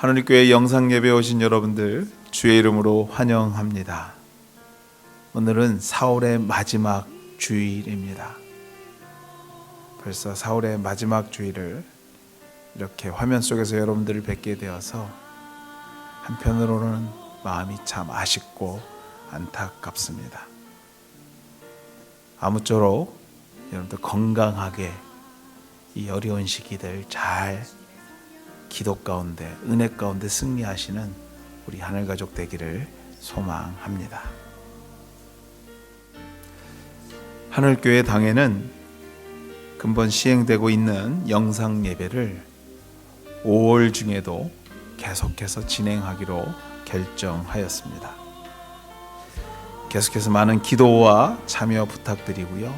하늘교회 영상예배에 오신 여러분들 주의 이름으로 환영합니다. 오늘은 4월의 마지막 주일입니다. 벌써 4월의 마지막 주일을 이렇게 화면 속에서 여러분들을 뵙게 되어서 한편으로는 마음이 참 아쉽고 안타깝습니다. 아무쪼록 여러분들 건강하게 이 어려운 시기들 잘 기도 가운데 은혜 가운데 승리하시는 우리 하늘가족 되기를 소망합니다. 하늘교회 당에는 근본 시행되고 있는 영상 예배를 5월 중에도 계속해서 진행하기로 결정하였습니다. 계속해서 많은 기도와 참여 부탁드리고요.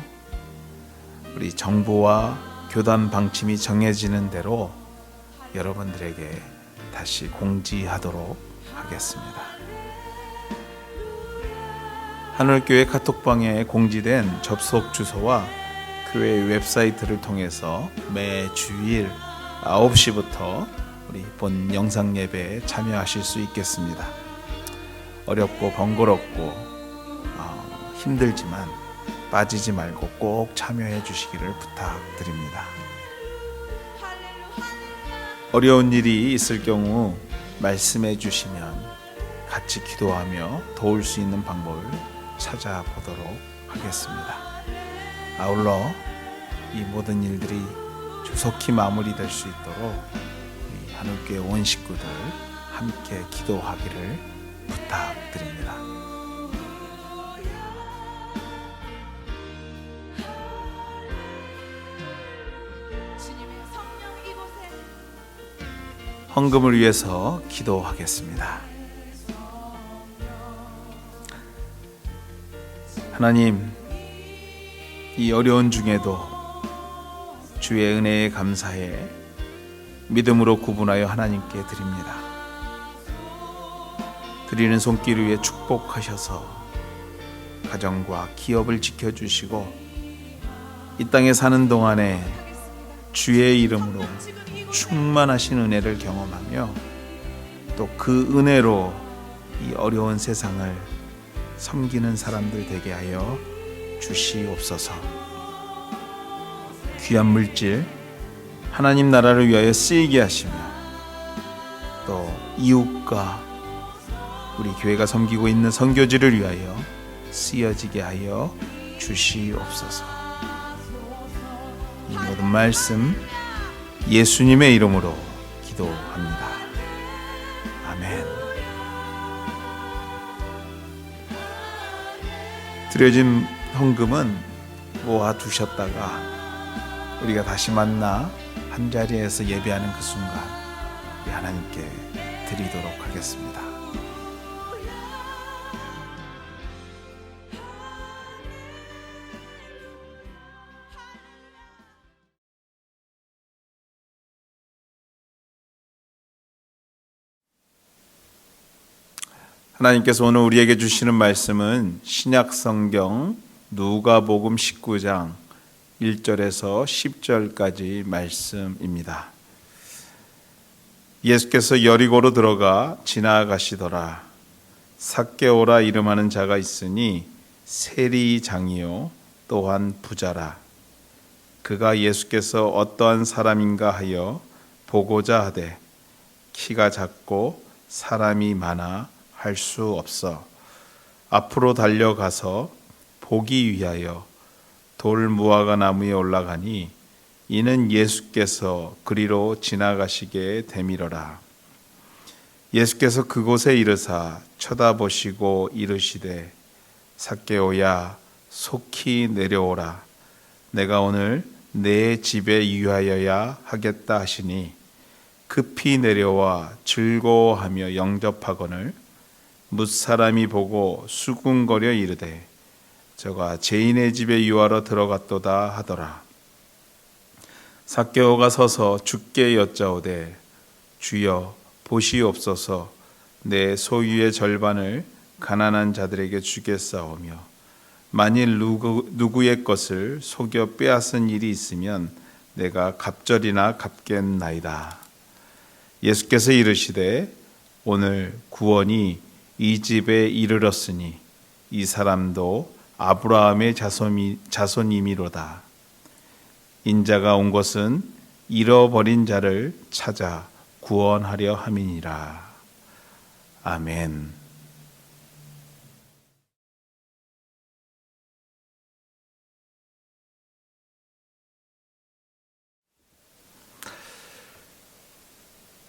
우리 정부와 교단 방침이 정해지는 대로 여러분들에게 다시 공지하도록 하겠습니다. 하늘교회 카톡방에 공지된 접속 주소와 교회 웹사이트를 통해서 매 주일 9시부터 우리 본 영상 예배에 참여하실 수 있겠습니다. 어렵고 번거롭고 힘들지만 빠지지 말고 꼭 참여해 주시기를 부탁드립니다. 어려운 일이 있을 경우 말씀해 주시면 같이 기도하며 도울 수 있는 방법을 찾아보도록 하겠습니다. 아울러 이 모든 일들이 조속히 마무리될 수 있도록 우리 하늘교회 온 식구들 함께 기도하기를 부탁드립니다. 헌금을 위해서 기도하겠습니다. 하나님, 이 어려운 중에도 주의 은혜에 감사해 믿음으로 구분하여 하나님께 드립니다. 드리는 손길 위에 축복하셔서 가정과 기업을 지켜주시고 이 땅에 사는 동안에 주의 이름으로 충만하신 은혜를 경험하며 또 그 은혜로 이 어려운 세상을 섬기는 사람들 되게 하여 주시옵소서. 귀한 물질 하나님 나라를 위하여 쓰이게 하시며 또 이웃과 우리 교회가 섬기고 있는 선교지를 위하여 쓰여지게 하여 주시옵소서. 이 모든 말씀 예수님의 이름으로 기도합니다. 아멘. 드려진 헌금은 모아두셨다가 우리가 다시 만나 한자리에서 예배하는 그 순간 우리 하나님께 드리도록 하겠습니다. 하나님께서 오늘 우리에게 주시는 말씀은 신약성경 누가복음 19장 1절에서 10절까지 말씀입니다. 예수께서 여리고로 들어가 지나가시더라. 삭개오라 이름하는 자가 있으니 세리장이요 또한 부자라. 그가 예수께서 어떠한 사람인가 하여 보고자 하되 키가 작고 사람이 많아 할 수 없어 앞으로 달려가서 보기 위하여 돌 무화과 나무에 올라가니 이는 예수께서 그리로 지나가시게 되밀어라. 예수께서 그곳에 이르사 쳐다보시고 이르시되 삭개오야 속히 내려오라. 내가 오늘 내 집에 유하여야 하겠다 하시니 급히 내려와 즐거워하며 영접하거늘 뭇사람이 보고 수군거려 이르되 저가 죄인의 집에 유하러 들어갔도다 하더라. 삭개오가 서서 주께 여짜오되 주여 보시옵소서 내 소유의 절반을 가난한 자들에게 주겠사오며 만일 누구의 것을 속여 빼앗은 일이 있으면 내가 갑절이나 갚겠나이다. 예수께서 이르시되 오늘 구원이 이 집에 이르렀으니 이 사람도 아브라함의 자손이미로다. 인자가 온 것은 잃어버린 자를 찾아 구원하려 함이니라. 아멘.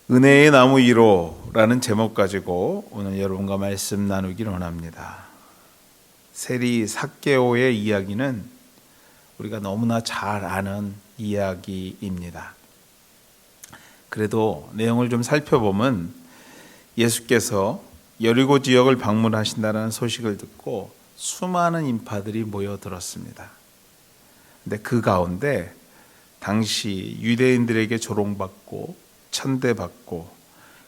은혜의 나무 1호라는 제목 가지고 오늘 여러분과 말씀 나누기를 원합니다. 세리 삭개오의 이야기는 우리가 너무나 잘 아는 이야기입니다. 그래도 내용을 좀 살펴보면 예수께서 여리고 지역을 방문하신다는 소식을 듣고 수많은 인파들이 모여들었습니다. 근데 그 가운데 당시 유대인들에게 조롱받고 천대받고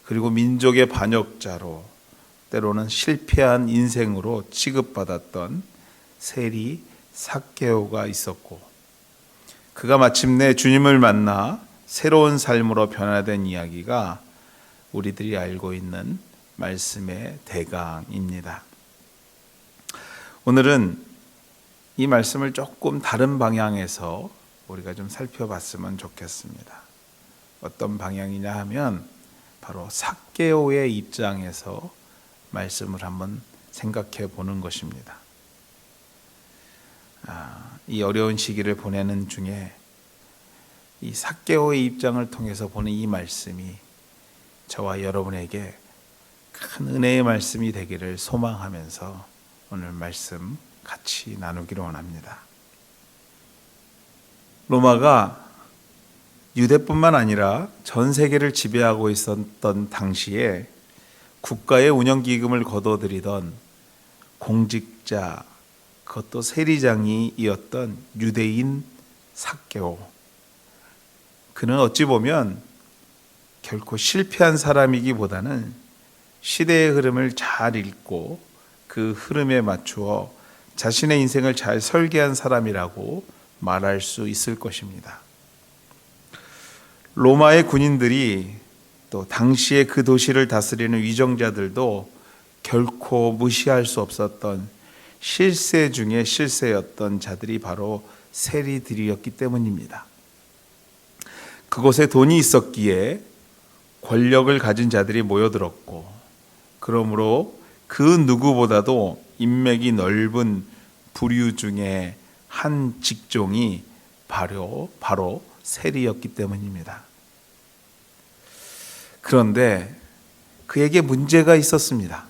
그리고 민족의 반역자로 때로는 실패한 인생으로 취급받았던 세리 삭개오가 있었고, 그가 마침내 주님을 만나 새로운 삶으로 변화된 이야기가 우리들이 알고 있는 말씀의 대강입니다. 오늘은 이 말씀을 조금 다른 방향에서 우리가 좀 살펴봤으면 좋겠습니다. 어떤 방향이냐 하면 바로 삭개오의 입장에서 말씀을 한번 생각해 보는 것입니다. 이 어려운 시기를 보내는 중에 이 삭개오의 입장을 통해서 보는 이 말씀이 저와 여러분에게 큰 은혜의 말씀이 되기를 소망하면서 오늘 말씀 같이 나누기를 원합니다. 로마가 유대뿐만 아니라 전 세계를 지배하고 있었던 당시에 국가의 운영기금을 거둬들이던 공직자, 그것도 세리장이었던 유대인 삭개오. 그는 어찌 보면 결코 실패한 사람이기보다는 시대의 흐름을 잘 읽고 그 흐름에 맞추어 자신의 인생을 잘 설계한 사람이라고 말할 수 있을 것입니다. 로마의 군인들이 또 당시에 그 도시를 다스리는 위정자들도 결코 무시할 수 없었던 실세 중에 실세였던 자들이 바로 세리들이었기 때문입니다. 그곳에 돈이 있었기에 권력을 가진 자들이 모여들었고, 그러므로 그 누구보다도 인맥이 넓은 부류 중에 한 직종이 바로 세리였기 때문입니다. 그런데 그에게 문제가 있었습니다.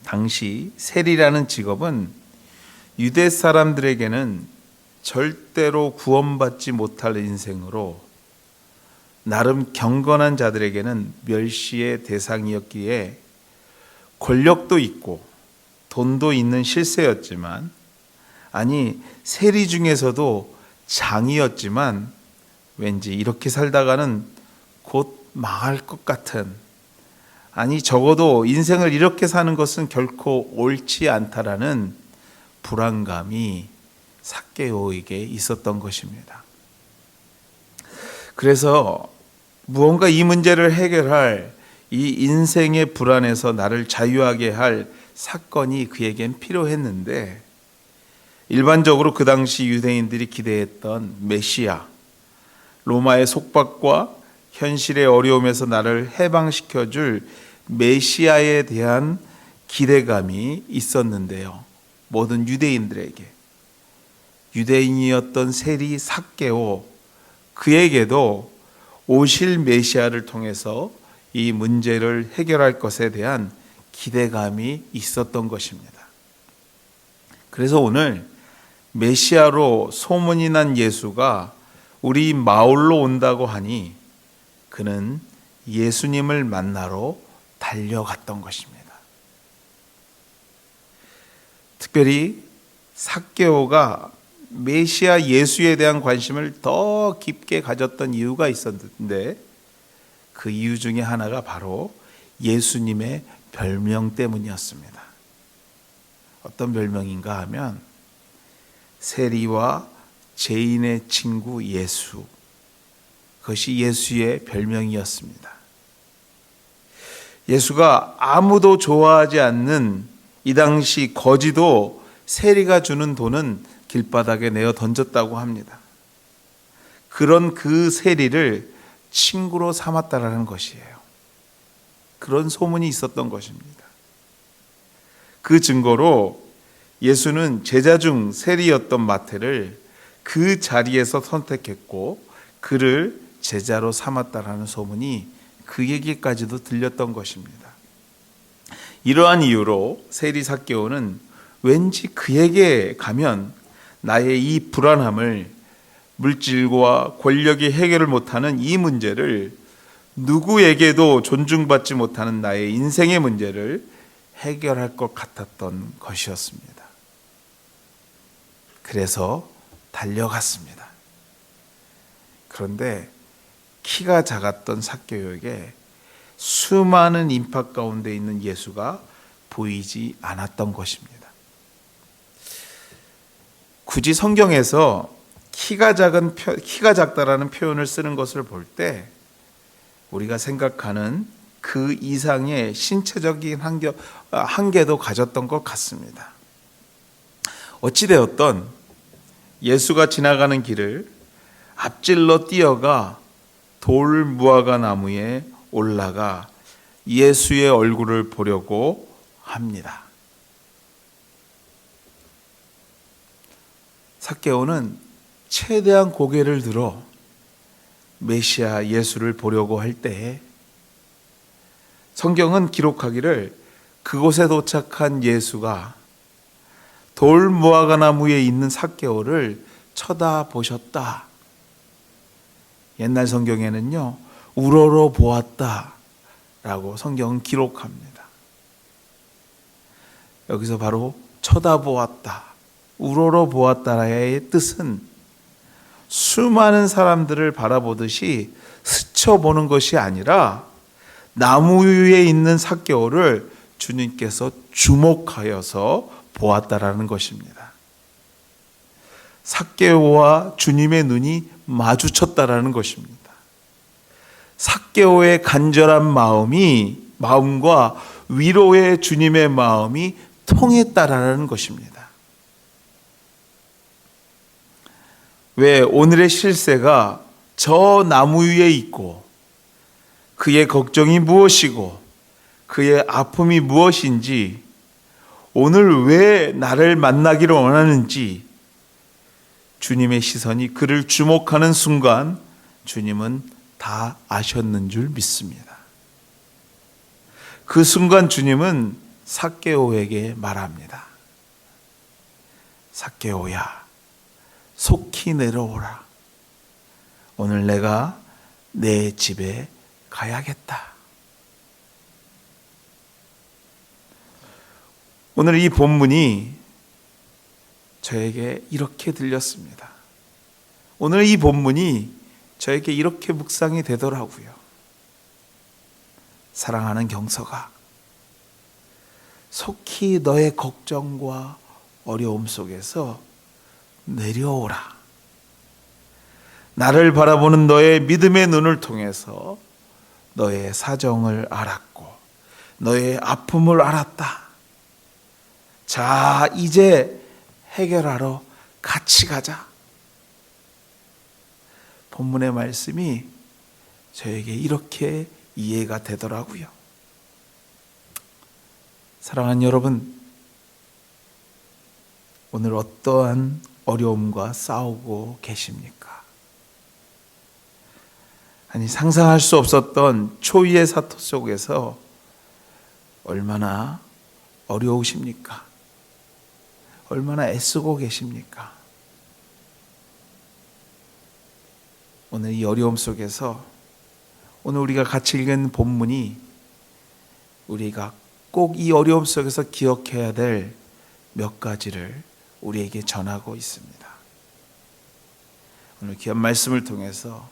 당시 세리라는 직업은 유대 사람들에게는 절대로 구원받지 못할 인생으로 나름 경건한 자들에게는 멸시의 대상이었기에 권력도 있고 돈도 있는 실세였지만, 아니 세리 중에서도 장이었지만 왠지 이렇게 살다가는 곧 망할 것 같은, 아니 적어도 인생을 이렇게 사는 것은 결코 옳지 않다라는 불안감이 삭개오에게 있었던 것입니다. 그래서 무언가 이 문제를 해결할, 이 인생의 불안에서 나를 자유하게 할 사건이 그에겐 필요했는데, 일반적으로 그 당시 유대인들이 기대했던 메시아, 로마의 속박과 현실의 어려움에서 나를 해방시켜줄 메시아에 대한 기대감이 있었는데요. 모든 유대인들에게. 유대인이었던 세리 삭개오, 그에게도 오실 메시아를 통해서 이 문제를 해결할 것에 대한 기대감이 있었던 것입니다. 그래서 오늘 메시아로 소문이 난 예수가 우리 마을로 온다고 하니 그는 예수님을 만나러 달려갔던 것입니다. 특별히 삭개오가 메시아 예수에 대한 관심을 더 깊게 가졌던 이유가 있었는데, 그 이유 중에 하나가 바로 예수님의 별명 때문이었습니다. 어떤 별명인가 하면 세리와 죄인의 친구 예수, 그것이 예수의 별명이었습니다. 예수가 아무도 좋아하지 않는 이 당시 거지도 세리가 주는 돈은 길바닥에 내어 던졌다고 합니다. 그런 그 세리를 친구로 삼았다라는 것이에요. 그런 소문이 있었던 것입니다. 그 증거로 예수는 제자 중 세리였던 마태를 그 자리에서 선택했고 그를 제자로 삼았다라는 소문이 그에게까지도 들렸던 것입니다. 이러한 이유로 세리 삭개오는 왠지 그에게 가면 나의 이 불안함을, 물질과 권력이 해결을 못하는 이 문제를, 누구에게도 존중받지 못하는 나의 인생의 문제를 해결할 것 같았던 것이었습니다. 그래서 달려갔습니다. 그런데 키가 작았던 삭개오에게 수많은 인파 가운데 있는 예수가 보이지 않았던 것입니다. 굳이 성경에서 키가 작다라는 표현을 쓰는 것을 볼 때 우리가 생각하는 그 이상의 신체적인 한계도 가졌던 것 같습니다. 어찌되었던 예수가 지나가는 길을 앞질러 뛰어가 돌 무화과 나무에 올라가 예수의 얼굴을 보려고 합니다. 삭개오는 최대한 고개를 들어 메시아 예수를 보려고 할 때에 성경은 기록하기를 그곳에 도착한 예수가 돌 무화과 나무에 있는 삭개오를 쳐다보셨다. 옛날 성경에는요, 우러러 보았다 라고 성경은 기록합니다. 여기서 바로 쳐다보았다, 우러러 보았다의 뜻은 수많은 사람들을 바라보듯이 스쳐보는 것이 아니라 나무 위에 있는 삭개오를 주님께서 주목하여서 보았다라는 것입니다. 삭개오와 주님의 눈이 마주쳤다라는 것입니다. 삭개오의 간절한 마음과 위로의 주님의 마음이 통했다라는 것입니다. 왜 오늘의 실세가 저 나무 위에 있고 그의 걱정이 무엇이고 그의 아픔이 무엇인지, 오늘 왜 나를 만나기를 원하는지 주님의 시선이 그를 주목하는 순간 주님은 다 아셨는 줄 믿습니다. 그 순간 주님은 삭개오에게 말합니다. 삭개오야, 속히 내려오라. 오늘 내가 내 집에 가야겠다. 오늘 이 본문이 저에게 이렇게 들렸습니다. 오늘 이 본문이 저에게 이렇게 묵상이 되더라고요. 사랑하는 경서가, 속히 너의 걱정과 어려움 속에서 내려오라. 나를 바라보는 너의 믿음의 눈을 통해서 너의 사정을 알았고 너의 아픔을 알았다. 자, 이제 해결하러 같이 가자. 본문의 말씀이 저에게 이렇게 이해가 되더라고요. 사랑하는 여러분, 오늘 어떠한 어려움과 싸우고 계십니까? 아니, 상상할 수 없었던 초유의 사토 속에서 얼마나 어려우십니까? 얼마나 애쓰고 계십니까? 오늘 이 어려움 속에서 오늘 우리가 같이 읽은 본문이 우리가 꼭 이 어려움 속에서 기억해야 될 몇 가지를 우리에게 전하고 있습니다. 오늘 귀한 말씀을 통해서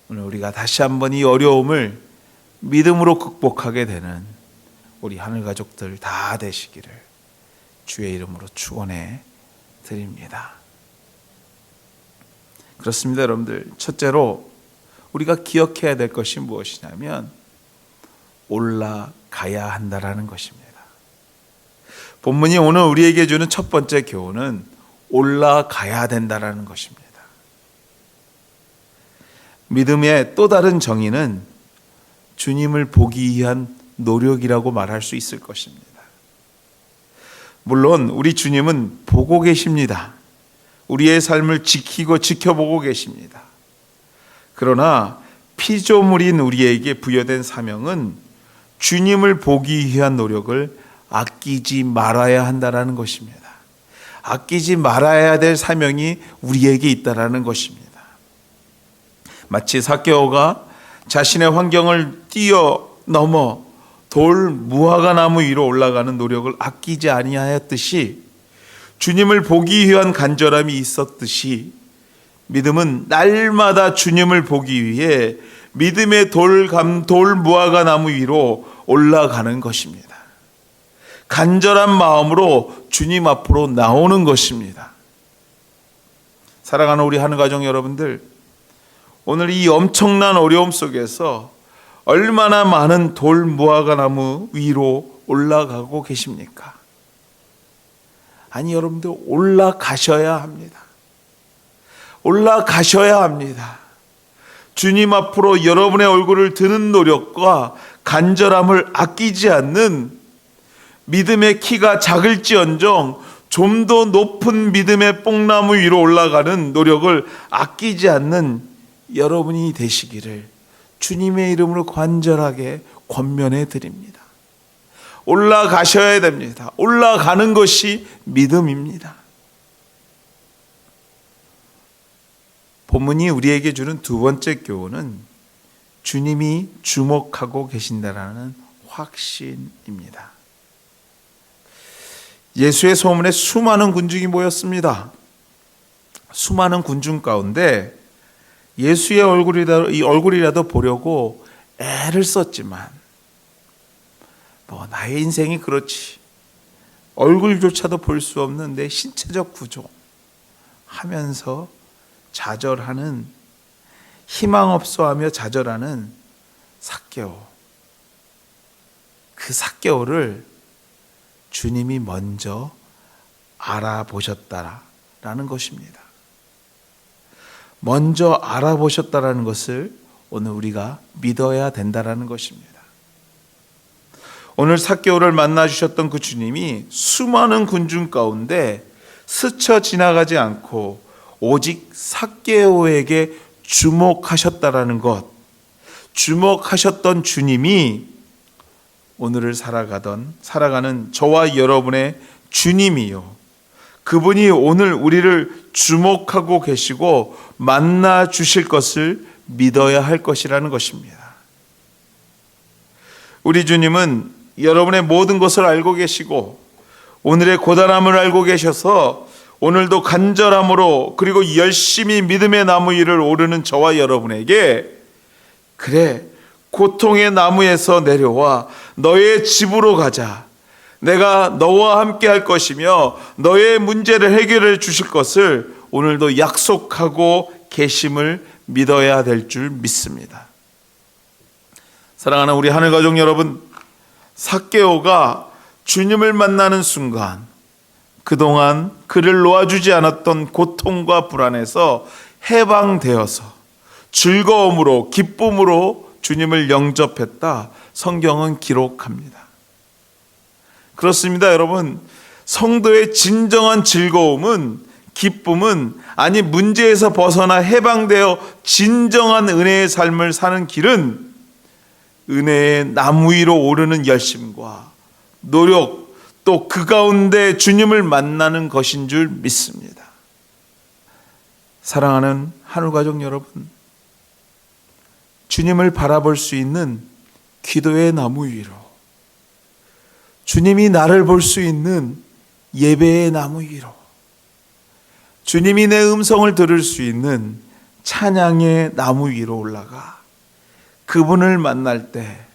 오늘 우리가 다시 한번 이 어려움을 믿음으로 극복하게 되는 우리 하늘 가족들 다 되시기를 주의 이름으로 축원해 드립니다. 그렇습니다, 여러분들. 첫째로 우리가 기억해야 될 것이 무엇이냐면 올라가야 한다라는 것입니다. 본문이 오늘 우리에게 주는 첫 번째 교훈은 올라가야 된다라는 것입니다. 믿음의 또 다른 정의는 주님을 보기 위한 노력이라고 말할 수 있을 것입니다. 물론 우리 주님은 보고 계십니다. 우리의 삶을 지키고 지켜보고 계십니다. 그러나 피조물인 우리에게 부여된 사명은 주님을 보기 위한 노력을 아끼지 말아야 한다는 것입니다. 아끼지 말아야 될 사명이 우리에게 있다는 것입니다. 마치 삭개오가 자신의 환경을 뛰어넘어 돌 무화과 나무 위로 올라가는 노력을 아끼지 아니하였듯이 주님을 보기 위한 간절함이 있었듯이 믿음은 날마다 주님을 보기 위해 믿음의 돌 무화과 나무 위로 올라가는 것입니다. 간절한 마음으로 주님 앞으로 나오는 것입니다. 사랑하는 우리 하늘가족 여러분들, 오늘 이 엄청난 어려움 속에서 얼마나 많은 돌 무화과 나무 위로 올라가고 계십니까? 아니, 여러분들 올라가셔야 합니다. 올라가셔야 합니다. 주님 앞으로 여러분의 얼굴을 드는 노력과 간절함을 아끼지 않는, 믿음의 키가 작을지언정 좀 더 높은 믿음의 뽕나무 위로 올라가는 노력을 아끼지 않는 여러분이 되시기를 주님의 이름으로 간절하게 권면해 드립니다. 올라가셔야 됩니다. 올라가는 것이 믿음입니다. 본문이 우리에게 주는 두 번째 교훈은 주님이 주목하고 계신다라는 확신입니다. 예수의 소문에 수많은 군중이 모였습니다. 수많은 군중 가운데 예수의 얼굴이라도 보려고 애를 썼지만 나의 인생이 그렇지, 얼굴조차도 볼 수 없는 내 신체적 구조 하면서 좌절하는, 희망 없어하며 좌절하는 삭개오. 그 삭개오를 주님이 먼저 알아보셨다라는 것입니다. 먼저 알아보셨다라는 것을 오늘 우리가 믿어야 된다라는 것입니다. 오늘 삭개오를 만나 주셨던 그 주님이 수많은 군중 가운데 스쳐 지나가지 않고 오직 삭개오에게 주목하셨다라는 것, 주목하셨던 주님이 오늘을 살아가는 저와 여러분의 주님이요, 그분이 오늘 우리를 주목하고 계시고 만나 주실 것을 믿어야 할 것이라는 것입니다. 우리 주님은 여러분의 모든 것을 알고 계시고 오늘의 고단함을 알고 계셔서 오늘도 간절함으로 그리고 열심히 믿음의 나무 위를 오르는 저와 여러분에게, 그래, 고통의 나무에서 내려와 너의 집으로 가자, 내가 너와 함께 할 것이며 너의 문제를 해결해 주실 것을 오늘도 약속하고 계심을 믿어야 될 줄 믿습니다. 사랑하는 우리 하늘가족 여러분, 삭개오가 주님을 만나는 순간 그동안 그를 놓아주지 않았던 고통과 불안에서 해방되어서 즐거움으로, 기쁨으로 주님을 영접했다, 성경은 기록합니다. 그렇습니다, 여러분. 성도의 진정한 즐거움은, 기쁨은, 아니 문제에서 벗어나 해방되어 진정한 은혜의 삶을 사는 길은 은혜의 나무 위로 오르는 열심과 노력, 또 그 가운데 주님을 만나는 것인 줄 믿습니다. 사랑하는 하늘가족 여러분, 주님을 바라볼 수 있는 기도의 나무 위로, 주님이 나를 볼 수 있는 예배의 나무 위로, 주님이 내 음성을 들을 수 있는 찬양의 나무 위로 올라가 그분을 만날 때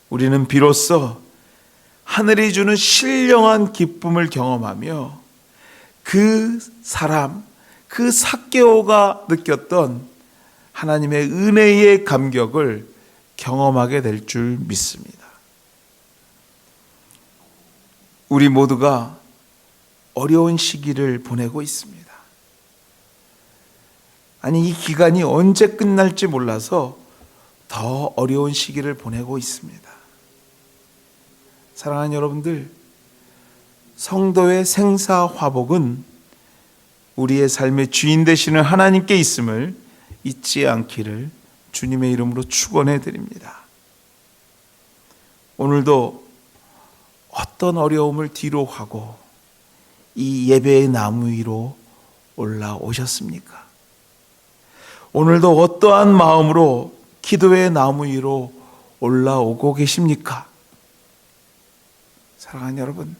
우리는 비로소 하늘이 주는 신령한 기쁨을 경험하며 그 사람, 그 삭개오가 느꼈던 하나님의 은혜의 감격을 경험하게 될 줄 믿습니다. 우리 모두가 어려운 시기를 보내고 있습니다. 아니, 이 기간이 언제 끝날지 몰라서 더 어려운 시기를 보내고 있습니다. 사랑하는 여러분들, 성도의 생사화복은 우리의 삶의 주인 되시는 하나님께 있음을 잊지 않기를 주님의 이름으로 축원해 드립니다. 오늘도 어떤 어려움을 뒤로 하고 이 예배의 나무 위로 올라오셨습니까? 오늘도 어떠한 마음으로 기도의 나무 위로 올라오고 계십니까? 사랑하는 여러분,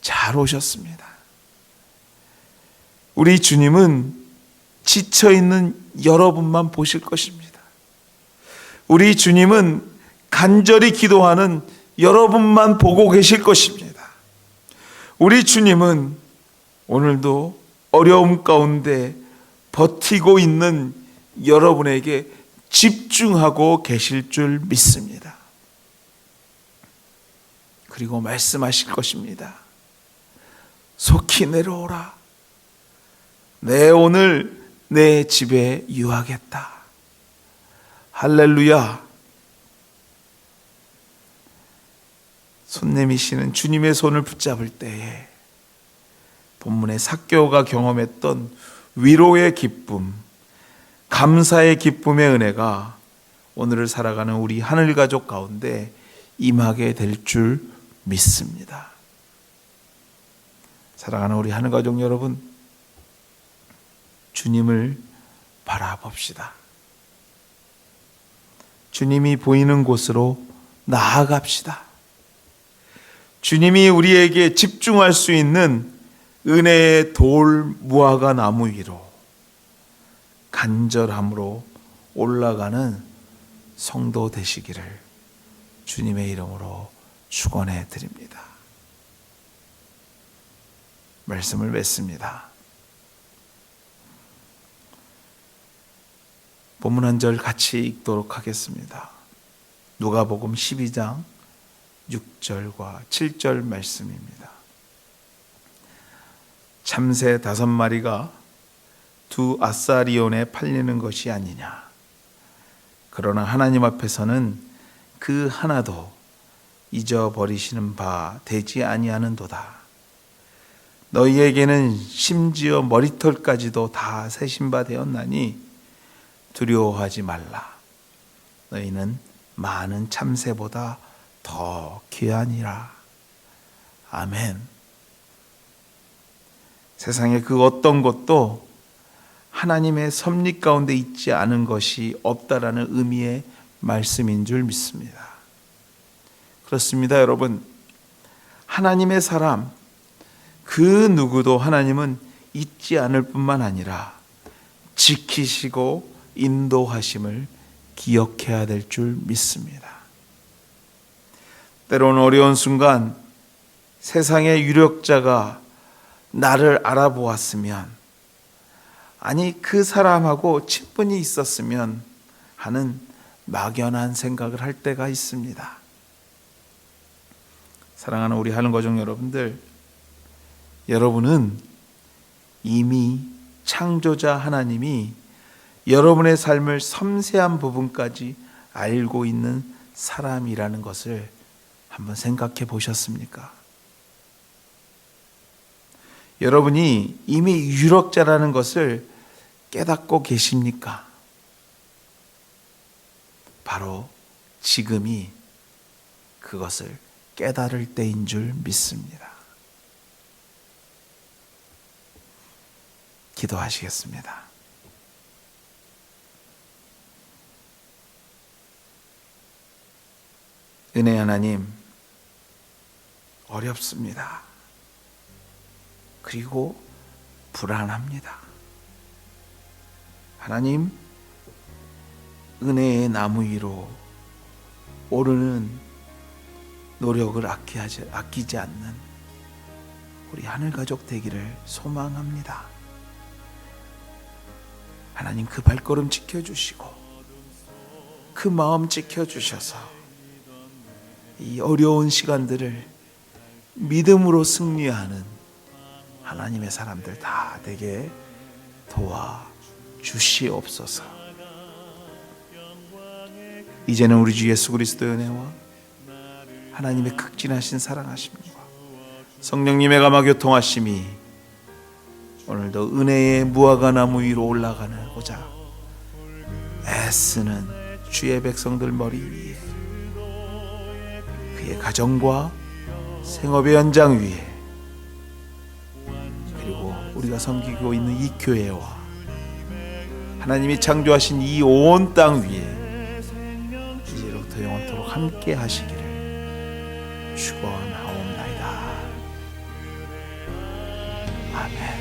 잘 오셨습니다. 우리 주님은 지쳐있는 여러분만 보실 것입니다. 우리 주님은 간절히 기도하는 여러분만 보고 계실 것입니다. 우리 주님은 오늘도 어려움 가운데 버티고 있는 여러분에게 집중하고 계실 줄 믿습니다. 그리고 말씀하실 것입니다. 속히 내려오라. 내 오늘 내 집에 유하겠다. 할렐루야. 손 내미시는 주님의 손을 붙잡을 때에 본문의 삭개오가 경험했던 위로의 기쁨, 감사의 기쁨의 은혜가 오늘을 살아가는 우리 하늘 가족 가운데 임하게 될 줄 믿습니다. 사랑하는 우리 하늘 가족 여러분, 주님을 바라봅시다. 주님이 보이는 곳으로 나아갑시다. 주님이 우리에게 집중할 수 있는 은혜의 돌 무화과 나무 위로 간절함으로 올라가는 성도 되시기를 주님의 이름으로 축원해 드립니다. 말씀을 맺습니다. 본문 한 절 같이 읽도록 하겠습니다. 누가복음 12장 6절과 7절 말씀입니다. 참새 5마리가 2 아사리온에 팔리는 것이 아니냐. 그러나 하나님 앞에서는 그 하나도 잊어버리시는 바 되지 아니하는도다. 너희에게는 심지어 머리털까지도 다 세신 바 되었나니 두려워하지 말라. 너희는 많은 참새보다 더 귀하니라. 아멘. 세상에 그 어떤 것도 하나님의 섭리 가운데 있지 않은 것이 없다라는 의미의 말씀인 줄 믿습니다. 그렇습니다, 여러분. 하나님의 사람, 그 누구도 하나님은 잊지 않을 뿐만 아니라 지키시고 인도하심을 기억해야 될 줄 믿습니다. 때로는 어려운 순간 세상의 유력자가 나를 알아보았으면, 아니 그 사람하고 친분이 있었으면 하는 막연한 생각을 할 때가 있습니다. 사랑하는 우리 하늘 가족 여러분들, 여러분은 이미 창조자 하나님이 여러분의 삶을 섬세한 부분까지 알고 있는 사람이라는 것을 한번 생각해 보셨습니까? 여러분이 이미 유력자라는 것을 깨닫고 계십니까? 바로 지금이 그것을 깨달을 때인 줄 믿습니다. 기도하시겠습니다. 은혜 하나님, 어렵습니다. 그리고 불안합니다. 하나님, 은혜의 나무 위로 오르는 노력을 아끼지 않는 우리 하늘 가족 되기를 소망합니다. 하나님 그 발걸음 지켜주시고 그 마음 지켜주셔서 이 어려운 시간들을 믿음으로 승리하는 하나님의 사람들 다 되게 도와주시옵소서. 이제는 우리 주 예수 그리스도의 은혜와 하나님의 극진하신 사랑하심과 성령님의 감화교통하심이 오늘도 은혜의 무화과 나무 위로 올라가고자 애쓰는 주의 백성들 머리 위에, 그의 가정과 생업의 연장 위에, 그리고 우리가 섬기고 있는 이 교회와 하나님이 창조하신 이 온 땅 위에 이제로부터 영원토록 함께 하시기를 축원하옵나이다. 아멘.